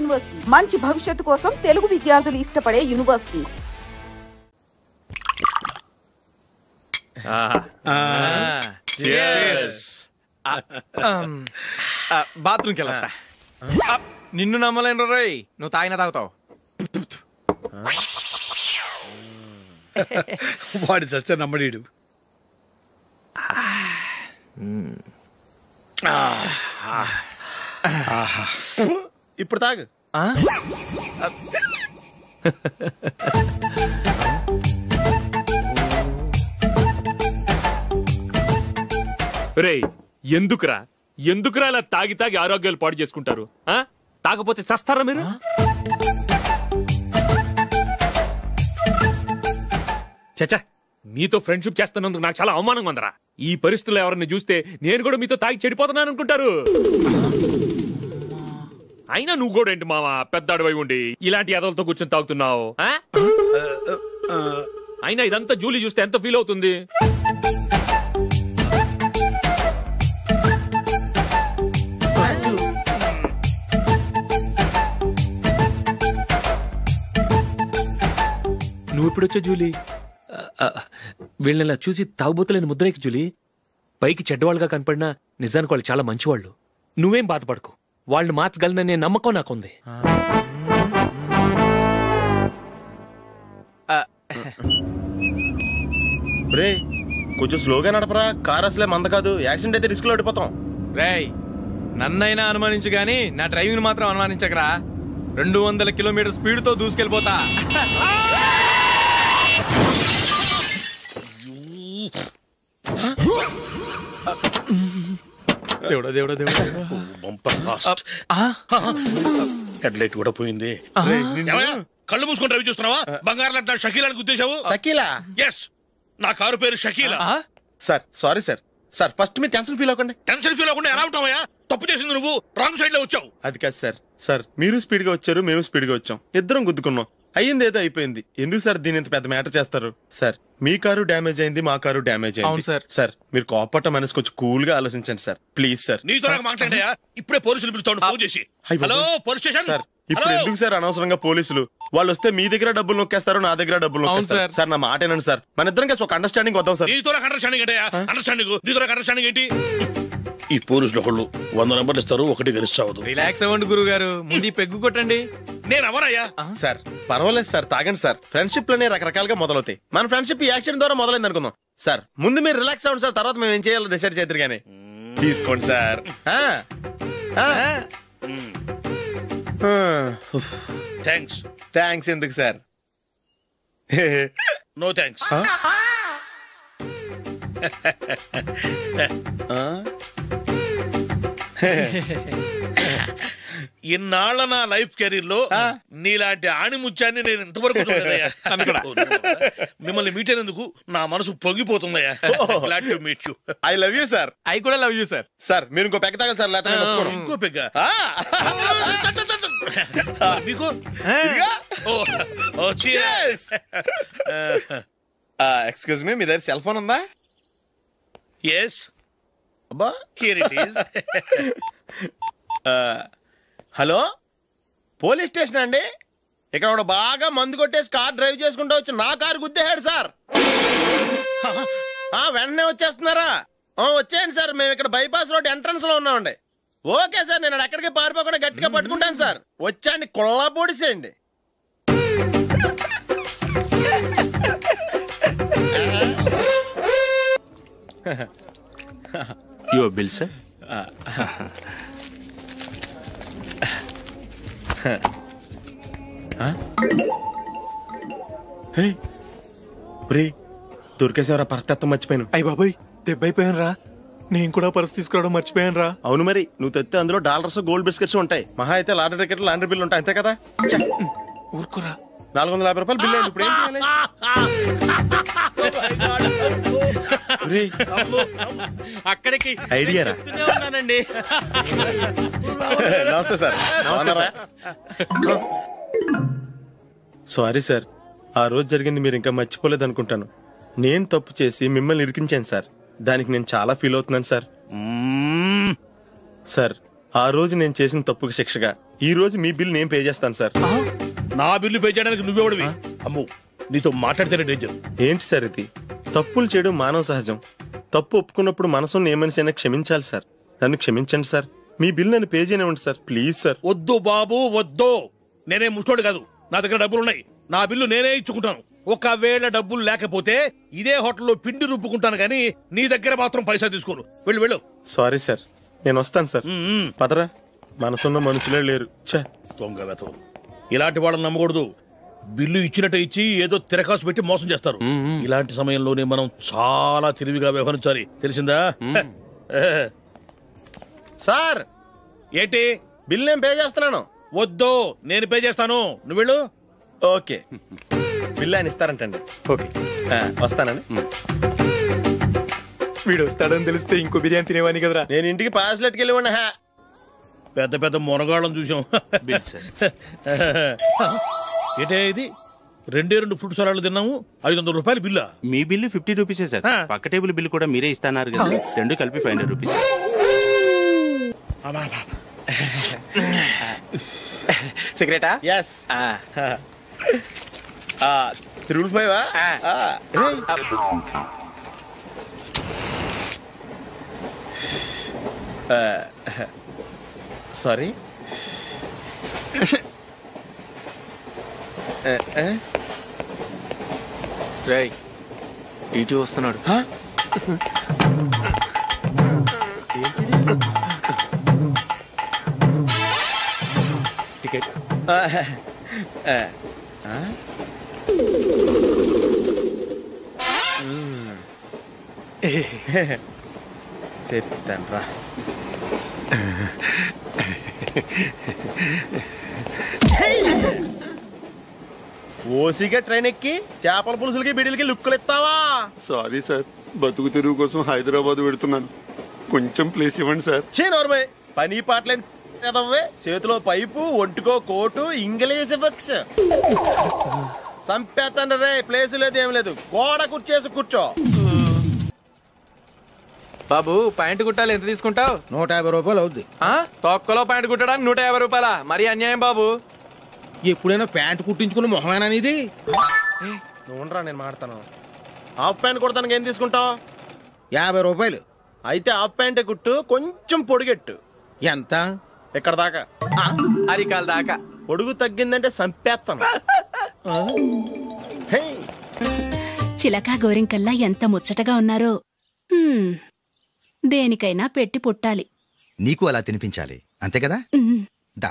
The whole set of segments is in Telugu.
యూనివర్సిటీ, మంచి భవిష్యత్తు కోసం తెలుగు విద్యార్థులు ఇష్టపడే యూనివర్సిటీ. బాత్రూమ్కి వెళ్ళా. నిన్ను నమ్మలేను రోయ్, నువ్వు తాగినా తాగుతావు. వాడి చస్తే నమ్మడీడు. ఇప్పుడు తాగు. రేయ్, ఎందుకురా ఇలా తాగి తాగి ఆరోగ్యాలు పాడు చేసుకుంటారు? తాగపోతే చస్తారా మీరు? చచ్చా, మీతో ఫ్రెండ్షిప్ చేస్తున్నందుకు నాకు చాలా అవమానంగా ఉందరా. ఈ పరిస్థితుల్లో ఎవరిని చూస్తే నేను కూడా మీతో తాగి చెడిపోతున్నాను అనుకుంటారు. అయినా నువ్వు కూడా ఏంటి మావా, పెద్ద అడవై ఉండి ఇలాంటి ఎదలతో కూర్చొని తాగుతున్నావు? అయినా ఇదంతా జూలీ చూస్తే ఎంత ఫీల్ అవుతుంది? నువ్వు ఎప్పుడొచ్చా జూలీ? వీళ్ళనిలా చూసి తాగుబోతులేని ముద్రేకి జూలీ. పైకి చెడ్డవాళ్ళుగా కనపడినా నిజానికి వాళ్ళు చాలా మంచివాళ్ళు. నువ్వేం బాధపడకు, వాళ్ళని మార్చగలననే నమ్మకం నాకుంది. రే, కొంచెం స్లోగా నడపరా, కార్ అసలే మంద కాదు. యాక్సిడెంట్ అయితే రిస్క్ లో ఓడిపోతాం. రేయ్, నన్నైనా అనుమానించు గాని నా డ్రైవింగ్ మాత్రం అనుమానించకరా. 200 కిలోమీటర్ స్పీడ్ తో దూసుకెళ్ళిపోతా. దేవుడా దేవుడా దేవుడా, హెడ్ లైట్ కూడా పోయింది. కళ్ళు మూసుకొని రవి చూస్తున్నావా? బంగారం లాంటి షకీలాని గుర్తించావు? షకీలా? ఎస్, నా కారు పేరు Shakeela. Sir sorry sir. Sir first మీరు టెన్షన్ ఫీల్ అవ్వకండి. టెన్షన్ ఫీల్ అవ్వకుండా ఎలా ఉంటావయ్యా? తప్పు చేసింది నువ్వు, రాంగ్ సైడ్ లో వచ్చావు. అది కాదు సార్. సార్ మీరు స్పీడ్ గా వచ్చారు, మేము స్పీడ్ గా వచ్చాం, ఇద్దరం గుద్దుకున్నాం. అయ్యింది ఏదో అయిపోయింది. ఎందుకు సార్ దీని ఇంత పెద్ద మ్యాటర్ చేస్తారు? సార్ మీ కారు డ్యామేజ్ అయింది, మా కారు డ్యామేజ్ అయింది. సార్ మీరు కోపట్ట మనసు కొంచెం కూల్ గా ఆలోచించండి సార్, ప్లీజ్ సార్. నీతో నాకు మాట్లాడయా? ఇప్పుడే పోలీసులు పిలుస్తాను, ఫోన్ చేసి. Hello police station. సార్ ఇప్పుడు ఎందుకు సార్ అనవసరంగా పోలీసులు? వాళ్ళు వస్తే మీ దగ్గర డబ్బులు నొక్కేస్తారు, నా దగ్గర డబ్బులు నొక్కేస్తారు. సార్ నా మాట ఏనండి సార్, మన ఇద్దరం కలిసి ఒక అండర్స్టాండింగ్ వద్దాం సార్. నీతో నాకు అండర్స్టాండింగ్ ఏంటయ్యా? నీతో నాకు అండర్స్టాండింగ్ ఏంటి? ఈ పోలీసులు ఒకళ్ళు 100 నెంబర్లు ఇస్తారు, ఒకటి గెలిచావదు. రిలాక్స్ అవ్వండి గురువు గారు, ముందు పెగ్గు కొట్టండి. నేను ఎవరయ్యా? సార్ పర్వాలేదు సార్, తాగండి సార్. ఫ్రెండ్షిప్ లోనే రకరకాలుగా మొదలవుతాయి. మన ఫ్రెండ్షిప్ ఈ యాక్సిడెంట్ ద్వారా మొదలైంది అనుకుందాం. సార్ ముందు మీరు రిలాక్స్ అవ్వండి సార్, తర్వాత మేము ఏం చేయాలో డిసైడ్ చేద్దరు కానీ. తీసుకోండి సార్. థ్యాంక్స్ ఎందుకు సార్? No thanks. ఇన్నాళ్ళ నా లైఫ్ కెరీర్ లో నీలాంటి ఆణిముత్యాన్ని నేను ఇంతవరకు చూడలేదయ్యా. మిమ్మల్ని మీట్ అయినందుకు నా మనసు పొంగిపోతుందయ్యా. Glad to meet you. I love you sir. I కూడా లవ్ యూ సార్. సార్ మీరు ఇంకో పెగ్గ తాగండి సార్, లేకపోతే ఇంకో పెగ్గ మీకు. ఎక్స్క్యూజ్ మీ, మీ దగ్గర సెల్ ఫోన్ ఉందా? ఎస్, అబ్బా here it is. Hello, police station అండి. ఇక్కడ ఒక బాగా మందు కొట్టేసి కార్ డ్రైవ్ చేసుకుంటూ వచ్చి నా కారు గుద్దేశాడు సార్. వెంటనే వచ్చేస్తున్నారా? వచ్చేయండి సార్, మేము ఇక్కడ బైపాస్ రోడ్ ఎంట్రన్స్ లో ఉన్నామండి. ఓకే సార్, నేను ఎక్కడికి పారిపోకుండా గట్టిగా పట్టుకుంటాను సార్. వచ్చాండి, కుళ్ళ పొడిసేయండి. Your bill sir. దొరికేసేవరా, పరిస్థితి మర్చిపోయాను. అయ్య బాబాయ్, దెబ్బైపోయాను రా. నేను కూడా పర్స్ తీసుకురావడం మర్చిపోయాను రా. అవును మరి, నువ్వు తెస్తే అందులో డాలర్స్, గోల్డ్ బిస్కెట్స్ ఉంటాయి. మహా అయితే లాటరీ టికెట్, లాండ్రీ బిల్లు ఉంటాయి, అంతే కదా? ఊరుకురా. 450 రూపాయలు బిల్లు అయింది. ఇప్పుడు ఏం చేయాలి? అక్కడికి ఐడియా ఉన్నానండి. నమస్తే సార్. సారీ సార్, ఆ రోజు జరిగింది మీరు ఇంకా మర్చిపోలేదు అనుకుంటాను. నేను తప్పు చేసి మిమ్మల్ని ఇరికించాను సార్. దానికి నేను చాలా ఫీల్ అవుతున్నాను సార్. సార్ ఆ రోజు నేను చేసిన తప్పుకి శిక్షగా ఈ రోజు మీ బిల్ నేను పే చేస్తాను సార్. నా బిల్లు పే చేయడానికి నువ్వెవడివి? అమ్మో, నీతో మాట్లాడితేనే డేంజర్. ఏంటి సార్ ఇది? తప్పులు చేయడం మానవ సహజం. తప్పు ఒప్పుకున్నప్పుడు మనసుని ఏ మనిషి అయినా క్షమించాలి సార్. నన్ను క్షమించండి సార్. మీ బిల్ నన్ను పే చేయనివ్వండి సార్, ప్లీజ్ సార్. వద్దు బాబు వద్దు. నేనే ముష్టోడు కాదు, నా దగ్గర డబ్బులున్నాయి. నా బిల్లు నేనే ఇచ్చుకుంటాను. ఒకవేళ డబ్బులు లేకపోతే ఇదే హోటల్లో పిండి రుబ్బుకుంటాను కానీ నీ దగ్గర మాత్రం పైసా తీసుకోను. వెళ్ళు వెళ్ళు. సారీ సార్, నేను వస్తాను సార్. పదరా, మనసున్న మనుషులే లేరు. దొంగ వెతవు. ఇలాంటి వాళ్ళని నమ్మకూడదు. బిల్లు ఇచ్చినట్టు ఇచ్చి ఏదో తిరకాసు పెట్టి మోసం చేస్తారు. ఇలాంటి సమయంలోనే మనం చాలా తెలివిగా వ్యవహరించాలి, తెలిసిందా? సార్ ఏంటి? బిల్ నేను పే చేస్తున్నాను. వద్దు, నేను పే చేస్తాను, నువ్వు వెళ్ళు. ఓకే, బిల్ ఆయన ఇస్తారంటండి. ఓకే, వస్తానండి. వీడు వస్తాడని తెలిస్తే ఇంకో బిర్యానీ తినేవాని కదరా. నేను ఇంటికి పాస్లెట్కి వెళ్ళి ఉన్నా. పెద్ద పెద్ద మునగాళ్ళం చూసాం. ఏంటే ఇది? 2 ఫ్రూట్ సలాడ్లు తిన్నాము, 500 రూపాయలు బిల్లా? మీ బిల్లు 50 రూపీసే సార్. పక్క టేబుల్ బిల్లు కూడా మీరే ఇస్తాన్నారు కదా, 2 కలిపి 500 రూపీస్. సిగరెటా? ఎస్. 3 సారీ. రేయ్, టీటీ వస్తున్నాడు. టికెట్. చెప్తాను రా. ఓసిగా ట్రైన్ ఎక్కి చేపల పులుసులకి బిడిలకి లుక్కులు ఇస్తావా? సారీ సార్, బతుకు తెరువు కోసం హైదరాబాద్ పెడుతున్నాను, కొంచెం ప్లేస్ ఇవ్వండి సార్. నోర్మే, పని పాటలేని కదవ్వే. చేతిలో పైపు, ఒంటికో కోటు, ఇంగ్లీష్ బుక్స్. సంపేతండ్రి రే, ప్లేస్ లేదు ఏం లేదు, గోడ కుర్చేసి కూర్చో. బాబు, ప్యాంటు కుట్టాలి, ఎంత తీసుకుంటావు? 150 రూపాయలు అవుద్ది. తొక్కలో ప్యాంటు కుట్టడానికి 150 రూపాయల? మరి అన్యాయం బాబు. ఎప్పుడైనా ప్యాంట్ కుట్టించుకున్న మొహమేనా ఇది? నువ్వురా, నేను మాడతాను. హాఫ్ ప్యాంట్ కుడతానికి ఏం తీసుకుంటావు? 50 రూపాయలు. అయితే హాఫ్ ప్యాంటే కుట్టు, కొంచెం పొడిగెట్టు. ఎంత? ఎక్కడ దాకా? అరికాల దాకా. పొడుగు తగ్గిందంటే సంపేస్తాను. చిలకా గోరింకల్లా ఎంత ముచ్చటగా ఉన్నారో. దేనికైనా పెట్టి పుట్టాలి. నీకు అలా తినిపించాలి, అంతే కదా? దా.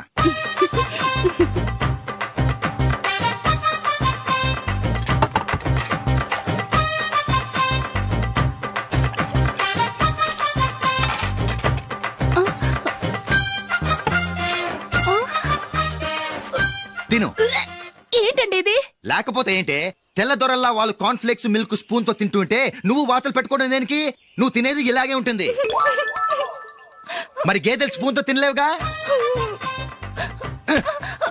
తిను. ఏంటండి ఇది? లేకపోతే ఏంటే, తెల్లదొరల్లా వాళ్ళు కార్న్ఫ్లేక్స్ మిల్క్ స్పూన్ తో తింటుంటే నువ్వు వాతలు పెట్టుకోవడం దేనికి? నువ్వు తినేది ఇలాగే ఉంటుంది. మరి గేదెలు స్పూన్ తో తినలేవుగా.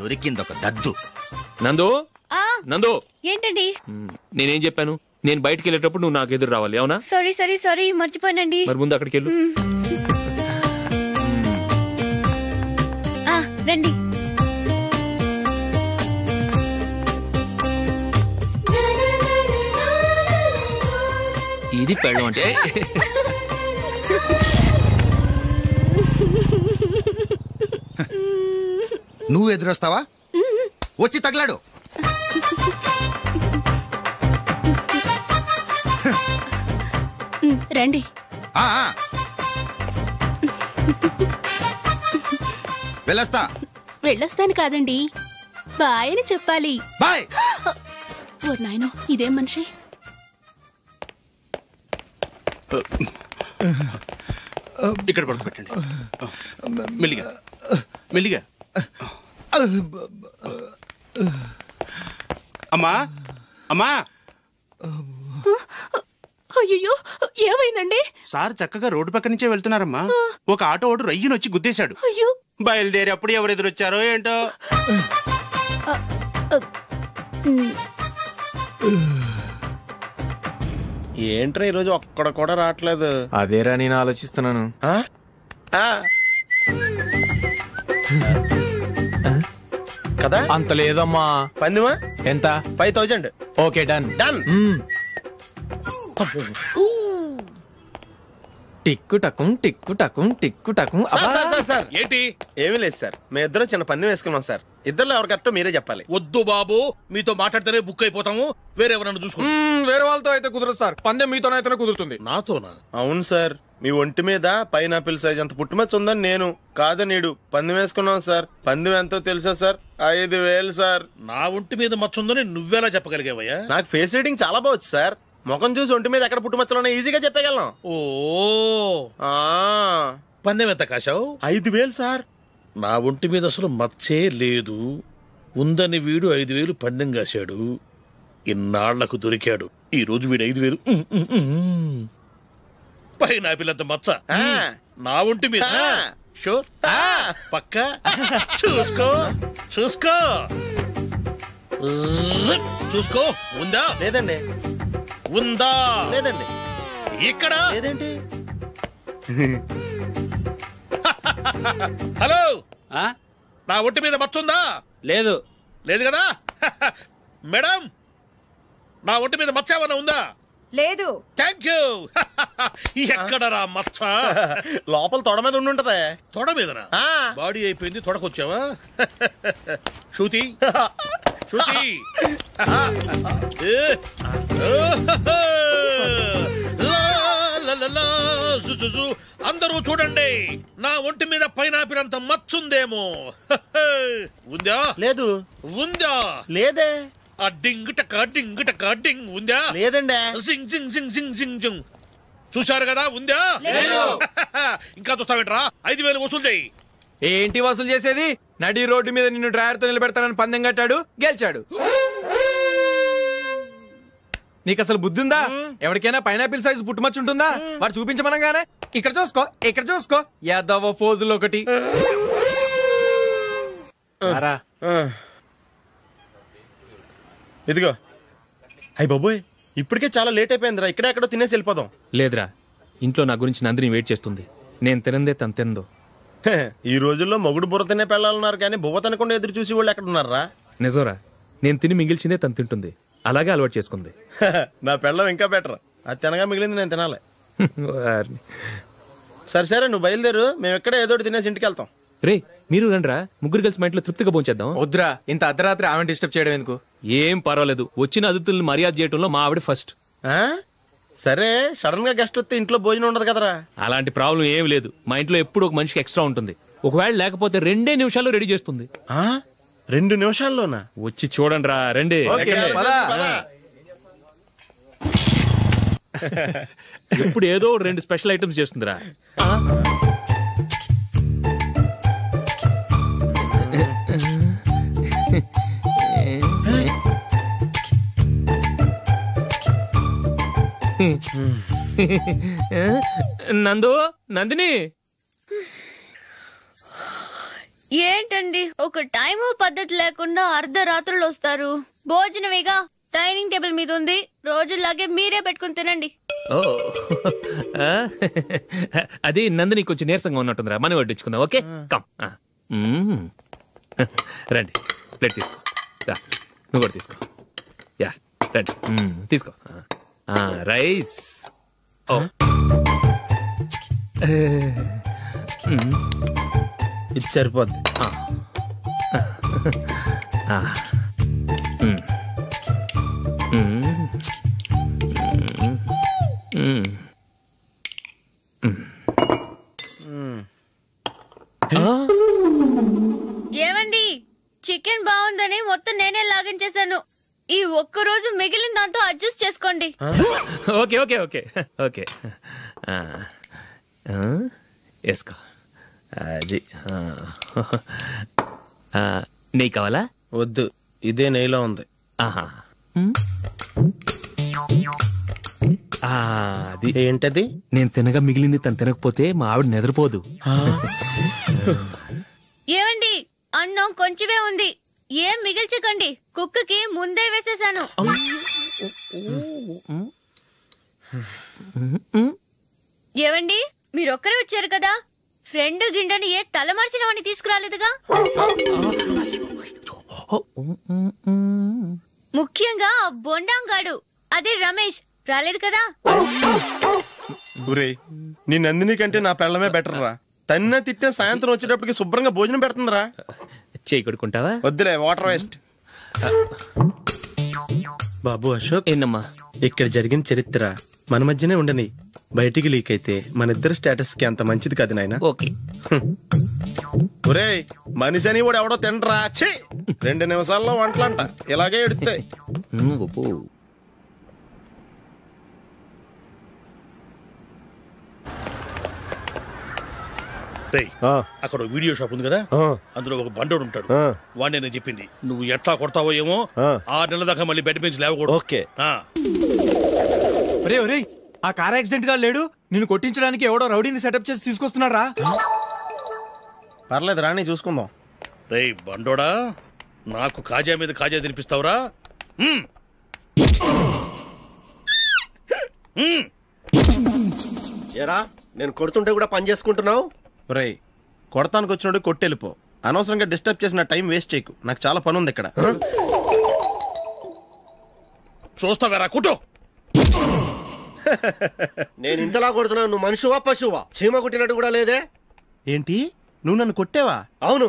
దొరికిందొక దద్దు. నందు, నందు. ఏంటండి? నేనేం చెప్పాను? నేను బయటికి వెళ్ళేటప్పుడు నువ్వు నాకు ఎదురు రావాలి, అవునా? సారీ మర్చిపోయానండి. మరి ముందు అక్కడికి వెళ్ళు. రండి. ఇది పెళ్ళం అంటే. నువ్వు ఎదురొస్తావా? వచ్చి తగలాడు. రండి. వెళ్ళొస్తాను కాదండి, బాయ్ అని చెప్పాలి. బాయ్. ఓ నాయనో, ఇదేం మనిషి? ఇక్కడ పడుకోబెట్టండి. మెల్లిగా మెల్లిగా. అమ్మా, అమ్మా. అయ్యో, ఏమైందండి? సార్ చక్కగా రోడ్డు పక్క నుంచే వెళ్తున్నారమ్మా. ఒక ఆటో ఓడు రయ్యను వచ్చి గుద్దేశాడు. అయ్యో. బయలుదేరి అప్పుడు ఎవరు ఎదురొచ్చారో ఏంటో. ఏంట్రా ఈరోజు ఒక్కడ కూడా రావట్లేదు? అదేరా నేను ఆలోచిస్తున్నాను. కదా? అంత లేదమ్మా. పందిమా ఎంత? 5000. Okay done. డన్. టిక్కు టకుం టిక్కు టకుం టిక్కు టకుం. సార్ ఏంటి? ఏమీ లేదు సార్, మేము ఇద్దరం చిన్న పందెం వేసుకున్నాం సార్. ఇద్దరు ఎవరు కరెక్టో మీరే చెప్పాలి. వద్దు బాబు, మీతో మాట్లాడితేనే బుక్ అయిపోతాము. వేరే ఎవరన్నా చూసుకుంటాం. వేరే వాళ్ళతో అయితే కుదరదు సార్, పందెం మీతోనైతేనే కుదురుతుంది. నాతోనా? అవును సార్, మీ ఒంటి మీద పైనాపిల్ సైజ్ అంత పుట్టుమచ్చ ఉందని నేను కాదు నీడు పందెం వేసుకున్నాం సార్. పందెం ఎంతో తెలుసా సార్? 5000 సార్. నా ఒంటి మీద మచ్చ ఉందని నువ్వెలా చెప్పగలిగావయ్యా? నాకు ఫేస్ రీడింగ్ చాలా బాగుంది సార్. ముఖం చూసి ఒంటి మీద ఎక్కడ పుట్టుమచ్చలో ఈజీగా చెప్పగలం. ఓ పందెం ఎంత కాశావు? 5000 సార్. నా ఒంటి మీద అసలు మచ్చే లేదు. ఉందని వీడు 5000 పందెం కాశాడు. ఇన్నాళ్లకు దొరికాడు. ఈ రోజు వీడు 5000. పైనాపిల్ అంత మచ్చ నా ఒంటి మీద. షూర్? పక్క చూసుకో చూసుకో చూసుకో. ఉందా? లేదండి. ఉందా? లేదండి. ఇక్కడ లేదేంటి? హలో, నా ఒంటి మీద మచ్చ ఉందా? లేదు. లేదు కదా? మేడం, నా ఒంటి మీద మచ్చ ఏమన్నా ఉందా? లేదు. Thank you. ఎక్కడరా మచ్చ? లోపల తొడ మీద ఉండుంటదే. తొడ మీదనా? బాడీ అయిపోయింది, తొడకొచ్చావా? శృతి శృతి, అందరూ చూడండి, నా ఒంటి మీద పైనాపిల్ అంత మచ్చుందేమో. ఉందా? లేదు. ఉందా? లేదే. ఆ డింగ్ టక డింగ్ టక డింగ్ ఉందా? లేదండి. సింగ్ సింగ్ సింగ్ సింగ్ సింగ్ సింగ్. చూశారు కదా? ఉందా? ఇంకా చూస్తావేంట్రా? 5000 వసూలు చేయి. ఏంటి వసూలు చేసేది? నడి రోడ్డు మీద నిన్ను డ్రైవర్తో నిలబెడతానని పందెం కట్టాడు, గెలిచాడు. నీకు అసలు బుద్ధి ఉందా? ఎవరికైనా పైనాపిల్ సైజ్ పుట్టుమచ్చు ఉంటుందా? వాడు చూపించమనగానే ఇక్కడ చూసుకో ఇక్కడ చూసుకో యాదవ ఫోజులు ఒకటి. ఇదిగో. అయ్య బాబోయ్, ఇప్పటికే చాలా లేట్ అయిపోయిందిరా. ఇక్కడే ఎక్కడో తినేసి వెళ్ళిపోదాం. లేదురా, ఇంట్లో నా గురించి నందిని వెయిట్ చేస్తుంది. నేను తినందే తను తిందో. ఈ రోజుల్లో మొగుడు బుర్ర తినే పెళ్ళాలన్నారు కానీ బువ్వ తినకుండా ఎదురు చూసి వాళ్ళు ఎక్కడ ఉన్నారా? నిజంరా, నేను తిని మిగిల్చిందే తను తింటుంది. అలాగే అలవాటు చేసుకుంది. నా పెళ్ళం ఇంకా బెటర్. అది తినగా మిగిలింది నేను తినాలి. సరే సరే, నువ్వు బయలుదేరు. మేము ఎక్కడ ఏదో తినేసి ఇంటికి వెళ్తాం. రే, మీరు రండిరా, ముగ్గురు కలిసి మా ఇంట్లో తృప్తిగా భోంచేద్దాం. వద్దురా, ఇంత అర్ధరాత్రి ఆమె డిస్టర్బ్ చేయడం ఎందుకు? ఏం పర్వాలేదు, వచ్చిన అతిథుల్ని మర్యాద చేయడంలో మా ఆవిడ ఫస్ట్. సరే, సడన్ గా గెస్ట్ వస్తే ఇంట్లో భోజనం ఉండదు కదరా? అలాంటి ప్రాబ్లం ఏమి లేదు. మా ఇంట్లో ఎప్పుడు ఒక మనిషికి ఎక్స్ట్రా ఉంటుంది. ఒకవేళ లేకపోతే 2 నిమిషాల్లో రెడీ చేస్తుంది. 2 నిమిషాల్లోనా? వచ్చి చూడండి రా, రండి. ఎప్పుడు ఏదో 2 స్పెషల్ ఐటమ్స్ చేస్తుందిరా. నందు, నందిని, ఏంటండి ఒక టైము పద్ధతి లేకుండా అర్ధరాత్రులు వస్తారు? భోజనమేగా డైనింగ్ టేబుల్ మీద ఉంది, రోజుల్లాగే మీరే పెట్టుకుని తినండి. అది నందిని కొంచెం నీరసంగా ఉన్నట్టుందిరా, మనం వడ్డించుకుందాం. Okay, come. రండి, ప్లేట్ తీసుకో. నువ్వు కూడా తీసుకో. యా, రండి, తీసుకో. రైస్. ఇది సరిపోద్ది. ఏమండి, చికెన్ బాగుందని మొత్తం నేనే లాగించేశాను. ఈ ఒక్క రోజు మిగిలిన దాంతో అడ్జస్ట్ చేసుకోండి. ఓకే ఓకే ఓకే ఓకే, వేసుకో. అది నెయ్యి కావాలా? వద్దు, ఇదే నెయ్యిలో ఉంది. ఆహా, అది ఏంటది? నేను తినగా మిగిలింది తను తినకపోతే మా ఆవిడ నిద్రపోదు. ఏమండి, అన్నం కొంచెమే ఉంది, ఏం మిగిల్చకండి. కుక్కకి ముందే వేసేసాను. ఏవండి, మీరొక్కరే వచ్చారు కదా, ఫ్రెండ్ గిండెని ఏ తలమార్చిన వాడిని తీసుకురాలేదుగా? ముఖ్యంగా బొండాంగాడు అదే రమేష్ రాలేదు కదా. ఒరేయ్ నీ నందిని కంటే నా పెళ్ళమే బెటర్ రా. తన్న తిట్టిన సాయంత్రం వచ్చేటప్పటికి శుభ్రంగా భోజనం పెడుతుందిరా. చేయి కొడుకుంటావా? వద్దులే, వాటర్ వేస్ట్. బాబు అశోక్, ఏంటమ్మా ఇక్కడ జరిగిన చరిత్ర మన మధ్యనే ఉండని, బయటికి లీక్ అయితే మన ఇద్దరు స్టేటస్ కి అంత మంచిది కాదు నాయన. ఓకే. ఒరేయ్ మనిషి అని కూడా ఎవడో తినరా. 2 నిమిషాల్లో వంటలంట ఇలాగే ఎడుతాయి. అక్కడ వీడియో షాప్ ఉంది కదా, అందులో ఒక బండోడు ఉంటాడు. వాడిని నేను చెప్పింది నువ్వు ఎట్లా కొడతావో ఏమో, 6 నెలల దాకా మళ్ళీ బెడ్ పెంచి లేవకూడదు. ఓకే. ఒరేయ్ ఆ కార్ యాక్సిడెంట్ గా లేడు, నిన్ను కొట్టించడానికి ఎవడో రౌడీని సెటప్ చేసి తీసుకొస్తున్నారా? పర్లేదు రాని చూసుకుందాం. రేయ్ బండోడా, నాకు కాజా మీద కాజా తినిపిస్తావురా? ఏరా నేను కొడుతుంటే కూడా పని చేసుకుంటున్నావు? రేయ్ కొడతానికి వచ్చినట్టు కొట్టెళ్ళిపో. అనవసరంగా డిస్టర్బ్ చేసిన టైం వేస్ట్ చేయకు, నాకు చాలా పని ఉంది ఇక్కడ. చూస్తావేరా కుట్టు. నేను ఇంతలా కొడుతున్నావు, నువ్వు మనిషివా పశువా? చీమ కుట్టినట్టు కూడా లేదే. ఏంటి నువ్వు నన్ను కొట్టావా? అవును.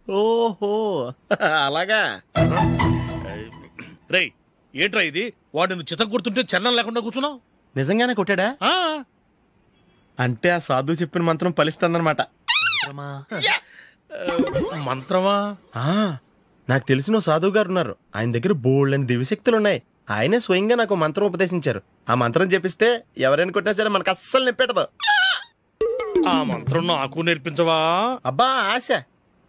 ఓహో అలాగా. రేయ్ ఏంట్రా ఇది, వాడు నువ్వు చిత్త గుర్తుంటే చలనం లేకుండా కూర్చున్నావు. నిజంగానే కొట్టాడా? అంటే ఆ సాధువు చెప్పిన మంత్రం ఫలిస్తుందన్నమాట. మంత్రమా? నాకు తెలిసిన సాధువు గారు ఉన్నారు, ఆయన దగ్గర బోల్డని దివ్యశక్తులు ఉన్నాయి. ఆయనే స్వయంగా నాకు మంత్రం ఉపదేశించారు. ఆ మంత్రం చెప్పిస్తే ఎవరైనా కొట్టినా సరే మనకు అస్సలు నిప్పెట్టదు. ఆ మంత్రం నాకు నేర్పించవా? అబ్బా ఆశ,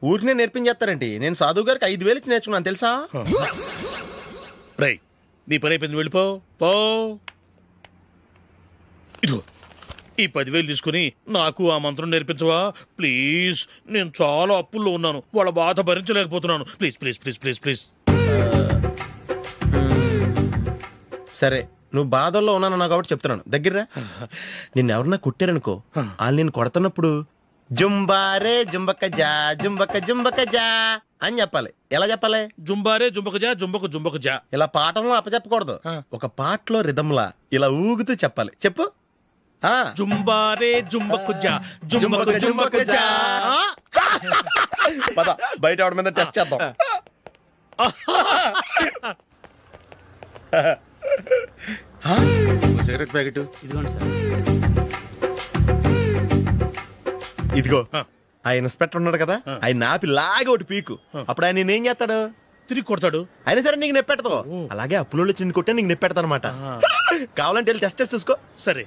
ఊరినే నేర్పించేస్తారండి. నేను సాధువు గారికి 5,000 ఇచ్చి నేర్చుకున్నాను తెలుసా. రేయ్ నీ పని అయిపోయింది, వెళ్ళిపో పో. ఇదిగో ఈ 10,000 తీసుకుని నాకు ఆ మంత్రం నేర్పించవా ప్లీజ్. నేను చాలా అప్పుల్లో ఉన్నాను, వాళ్ళ బాధ భరించలేకపోతున్నాను. Please please please please please. సరే నువ్వు బాధల్లో ఉన్నాను నాకు కాబట్టి చెప్తున్నాను, దగ్గర నిన్ను ఎవరన్నా కుట్టారనుకో, వాళ్ళు నేను కొడుతున్నప్పుడు జుంబారే జుంబక జా జుంబక జుంబక జా అని చెప్పాలి. ఎలా చెప్పాలి? జుంబారే జుంబక జా జుంబక జుంబక జా. ఇలా పాఠంలో అప్పచెప్పకూడదు, ఒక పాటలో రిధంలా ఇలా ఊగుతూ చెప్పాలి. చెప్పు. జుంబారే జుంబకు జా జుంబకు జుంబకు జా. పద బయట ఆవిడ మీద టెస్ట్ చేద్దాం. సిగరెట్ ప్యాకెట్ ఇదిగోండి సార్. ఇదిగో ఆ ఇన్స్పెక్టర్ ఉన్నాడు కదా, ఆయన ఆపి లాగే ఒకటి పీకు. అప్పుడు ఆయన నేనేం చేస్తాడు? తిరిగి కొడతాడు. అయినా సరే నీకు నెప్పెడతావు. అలాగే అప్పులో చిన్న కొట్టే నీకు నెప్పెడతా అనమాట. కావాలంటే వెళ్ళి టెస్ట్ చేసి చూసుకో. సరే.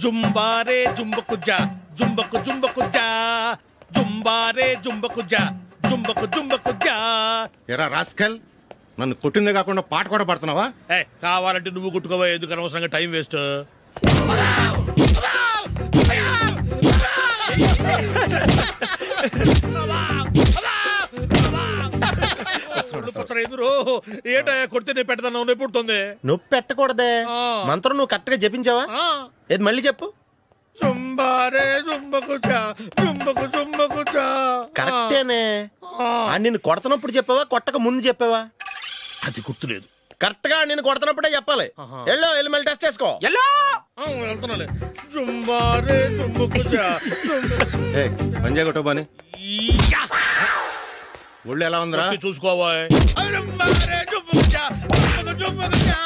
జుంబారే జుంబకు జా జుంబకు జుంబకు జా జుంబారే జుంబకు జా జుంబకు జుంబకు జా. ఎరా రాస్కల్, నన్ను కొట్టిందే కాకుండా పాట కూడా పడుతున్నావా? కావాలంటే నువ్వు కొట్టుకోవా, ఎందుకు అనవసరంగా టైం వేస్ట్. ఏంటో కొడితే నేను పెడతాను, నొప్పి పుడుతుంది. నొప్పి పెట్టకూడదే, మంత్రం నువ్వు కరెక్ట్ గా జపించావా? ఏది మళ్ళీ చెప్పు. జుంబారే జుంబకు జా జుంబకు జుంబకు జా. కరెక్టేనే. నిన్ను కొడుతున్నప్పుడు చెప్పావా, కొట్టక ముందు చెప్పావా? అది గుర్తులేదు. కరెక్ట్ గా నేను కొడుతున్నప్పుడే చెప్పాలి. ఎల్లో వెళ్ళి మళ్ళీ టెస్ట్ చేసుకో. వెళ్తున్నాలే. జుంబారే జుంబకు జా. పంజా కొట్టబాని ఒళ్ళు ఎలా ఉందిరా చూసుకోవా. జుంబారే జుంబకు జా జుంబకు జుంబకు జా.